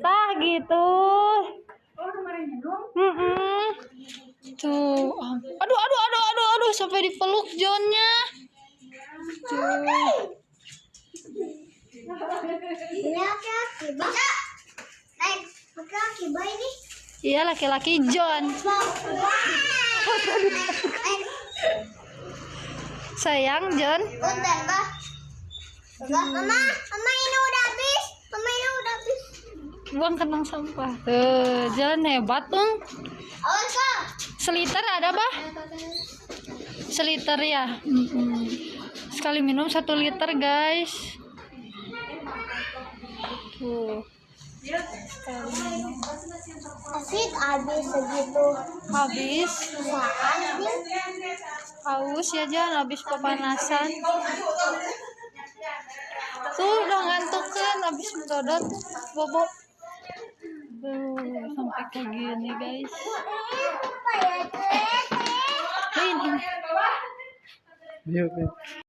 Tah gitu. Tuh. Aduh, sampai dipeluk Johnnya. Tuh. Iya, laki-laki John. Sayang John. Mama ini udah habis. Buang kantong sampah. Tuh, John hebat, Awas kak. Seliter ada, Bah? Seliter ya. Sekali minum 1 liter, guys. Tuh. Sekali minum. Asik habis segitu. Habis. Apaan sih? Haus ya, Jan, habis kepanasan. Tuh udah ngantuk kan, habis dodot bobo. Tuh, sampai kayak gini, guys. Ini. Yuk.